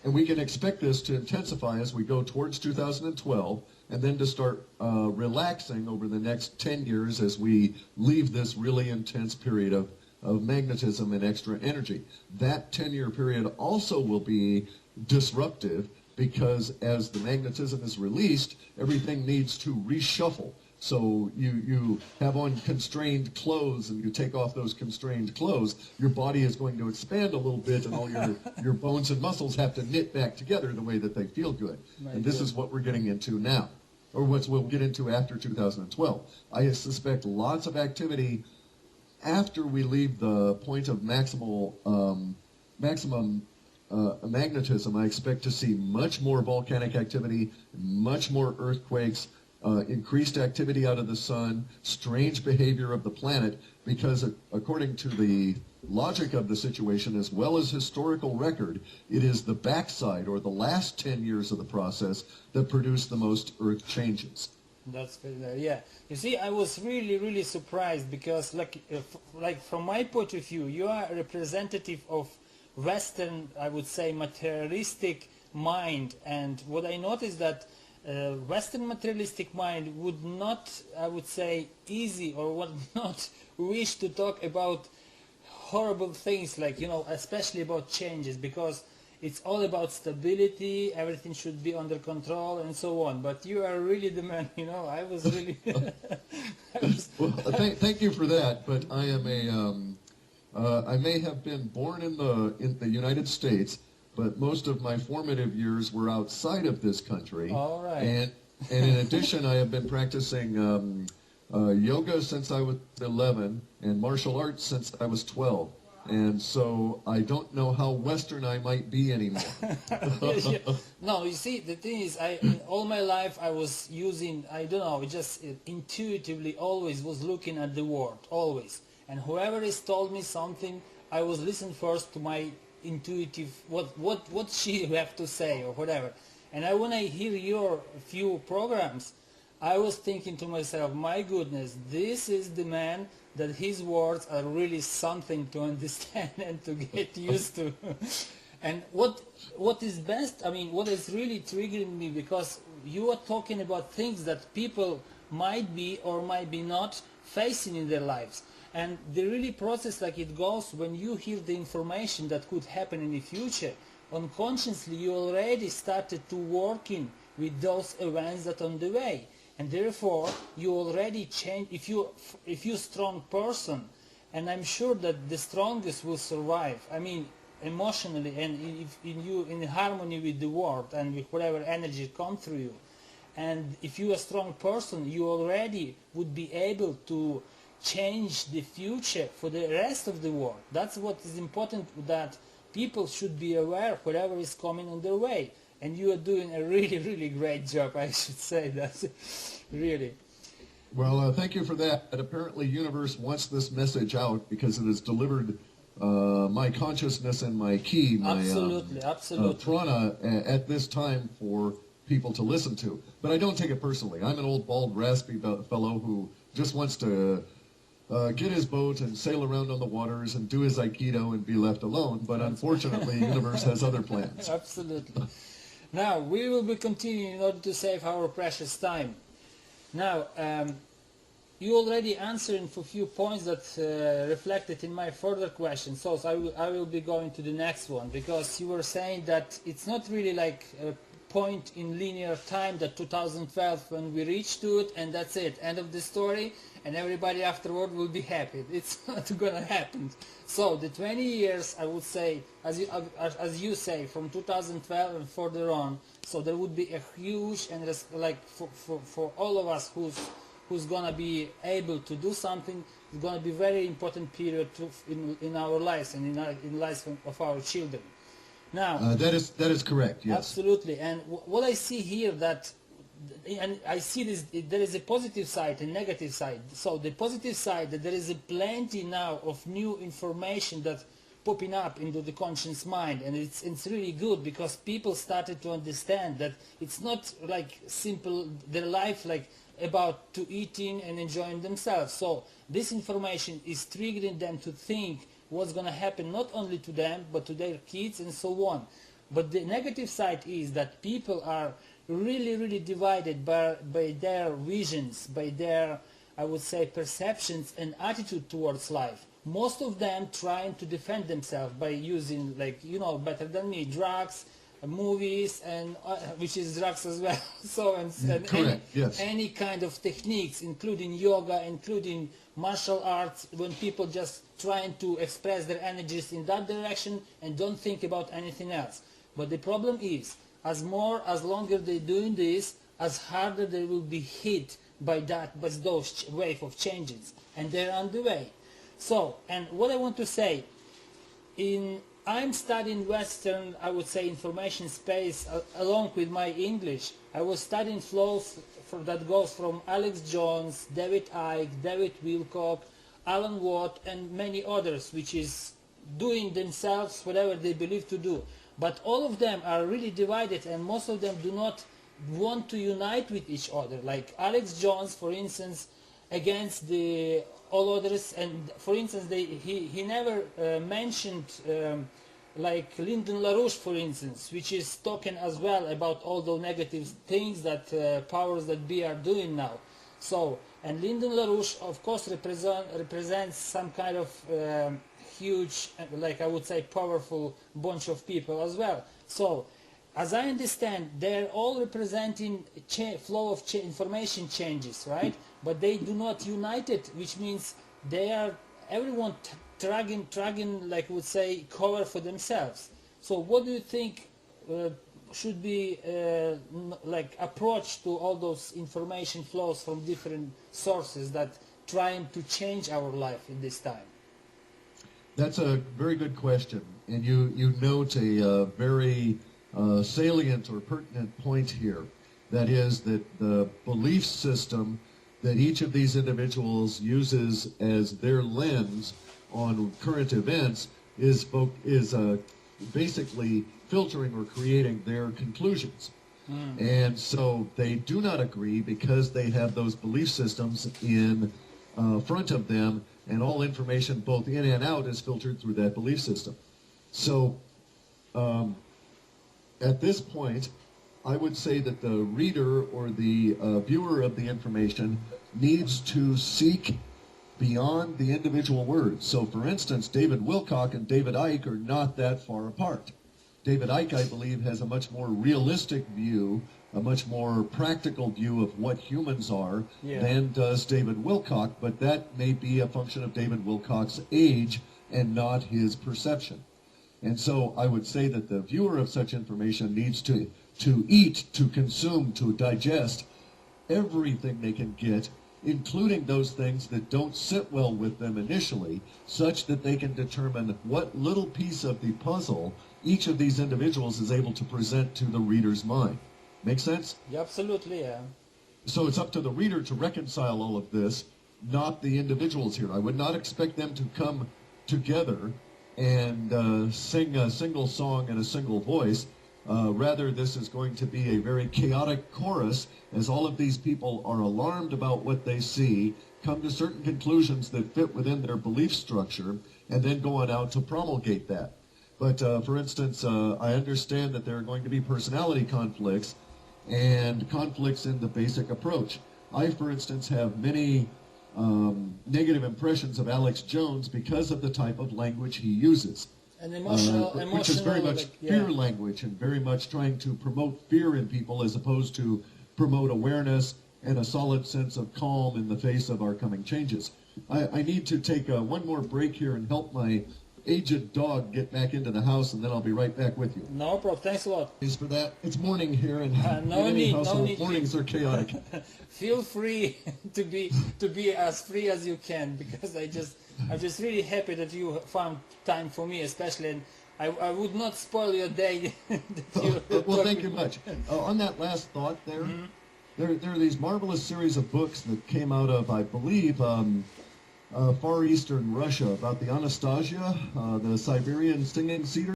And we can expect this to intensify as we go towards 2012, and then to start relaxing over the next 10 years as we leave this really intense period of magnetism and extra energy. That 10-year period also will be disruptive because as the magnetism is released, everything needs to reshuffle. So you have on constrained clothes and you take off those constrained clothes, your body is going to expand a little bit and all your bones and muscles have to knit back together the way that they feel good. And this is what we're getting into now, or what we'll get into after 2012. I suspect lots of activity after we leave the point of maximum magnetism. I expect to see much more volcanic activity, much more earthquakes, increased activity out of the sun, strange behavior of the planet, because according to the logic of the situation as well as historical record, it is the backside or the last 10 years of the process that produce the most earth changes. That's very, yeah. You see, I was really surprised because, like from my point of view, you are a representative of Western, I would say, materialistic mind, and what I noticed that Western materialistic mind would not, I would say, easy or would not wish to talk about horrible things, like, you know, especially about changes, because it's all about stability, everything should be under control and so on. But you are really the man, you know. I was really Well, thank you for that, but I am I may have been born in the United States, but most of my formative years were outside of this country. All right. And in addition, I have been practicing yoga since I was 11 and martial arts since I was 12. And so I don't know how Western I might be anymore. No, you see, the thing is, all my life I was using, I don't know, just intuitively always was looking at the world, always. And whoever has told me something, I was listening first to my intuitive, what she have to say or whatever. And when I hear your few programs, I was thinking to myself, my goodness, this is the man that his words are really something to understand and to get used to. And what is best, I mean, what is really triggering me, because you are talking about things that people might be or might be not facing in their lives. And the really process like it goes when you hear the information that could happen in the future, unconsciously you already started to working with those events that are on the way. And therefore you already change, if you're strong person, and I'm sure that the strongest will survive, I mean emotionally, and if in harmony with the world and with whatever energy comes through you. And if you're a strong person, you already would be able to change the future for the rest of the world. That's what is important, that people should be aware whatever is coming on their way. And you are doing a really great job, I should say that, really. Well, thank you for that. And apparently universe wants this message out because it has delivered my consciousness and my ki, my prana at this time for people to listen to. But I don't take it personally. I'm an old, bald, raspy fellow who just wants to get his boat and sail around on the waters and do his aikido and be left alone. But unfortunately, the universe has other plans. Absolutely. Now, we will be continuing in order to save our precious time. Now, you already answered for a few points that reflected in my further questions, so I will be going to the next one, because you were saying that it's not really like a point in linear time that 2012 when we reach to it and that's it, end of the story, and everybody afterward will be happy. It's not gonna happen. So the 20 years, I would say, as you say, from 2012 and further on, so there would be a huge, and like for all of us who's gonna be able to do something, it's gonna be very important period in our lives and in lives of our children. Now, that is correct. Yes. Absolutely. And what I see here, that, and I see this, there is a positive side and negative side. So the positive side, that there is a plenty now of new information that popping up into the conscious mind, and it's really good, because people started to understand that it's not like simple their life like about to eating and enjoying themselves. So this information is triggering them to think what's going to happen not only to them but to their kids and so on. But the negative side is that people are really divided by their visions, by their, I would say, perceptions and attitude towards life. Most of them trying to defend themselves by using, like, you know better than me, drugs, movies, and which is drugs as well. So any kind of techniques, including yoga, including martial arts, when people just trying to express their energies in that direction and don't think about anything else. But the problem is, as longer they're doing this, as harder they will be hit by those wave of changes, and they're on the way. So, and what I want to say, I'm studying Western, I would say, information space along with my English. I was studying flows that goes from Alex Jones, David Icke, David Wilcock, Alan Watt, and many others, which is doing themselves whatever they believe to do. But all of them are really divided, and most of them do not want to unite with each other. Like Alex Jones, for instance, against all others, and for instance, he never mentioned like Lyndon LaRouche, for instance, which is talking as well about all the negative things that powers that be are doing now. So, and Lyndon LaRouche, of course, represents some kind of huge, like I would say, powerful bunch of people as well. So, as I understand, they're all representing flow of information changes, right? But they do not unite it, which means they are everyone dragging, like would say, cover for themselves. So, what do you think should be like approach to all those information flows from different sources that trying to change our life in this time? That's a very good question, and you note a very salient or pertinent point here. That is that the belief system that each of these individuals uses as their lens on current events is basically filtering or creating their conclusions. And so they do not agree because they have those belief systems in front of them, and all information both in and out is filtered through that belief system. So at this point, I would say that the reader or the viewer of the information needs to seek beyond the individual words. So for instance, David Wilcock and David Icke are not that far apart. David Icke, I believe, has a much more realistic view, a much more practical view of what humans are than does David Wilcock, but that may be a function of David Wilcock's age and not his perception. And so I would say that the viewer of such information needs to eat, to consume, to digest everything they can get, including those things that don't sit well with them initially, such that they can determine what little piece of the puzzle each of these individuals is able to present to the reader's mind. Make sense? Yeah, absolutely, yeah. So it's up to the reader to reconcile all of this, not the individuals here. I would not expect them to come together and sing a single song in a single voice. Rather, this is going to be a very chaotic chorus as all of these people are alarmed about what they see, come to certain conclusions that fit within their belief structure, and then go on out to promulgate that. But for instance, I understand that there are going to be personality conflicts and conflicts in the basic approach. I, for instance, have many negative impressions of Alex Jones because of the type of language he uses. And which is very much fear language and very much trying to promote fear in people as opposed to promote awareness and a solid sense of calm in the face of our coming changes. I need to take one more break here and help my aged dog get back into the house, and then I'll be right back with you. No problem. Thanks a lot. Thanks for that. It's morning here, and no need. Mornings are chaotic. Feel free to be as free as you can, because I'm just really happy that you found time for me, especially. And I would not spoil your day. Well, thank you much. On that last thought there, there are these marvelous series of books that came out of, I believe, Far Eastern Russia about the Anastasia, the Siberian singing cedar.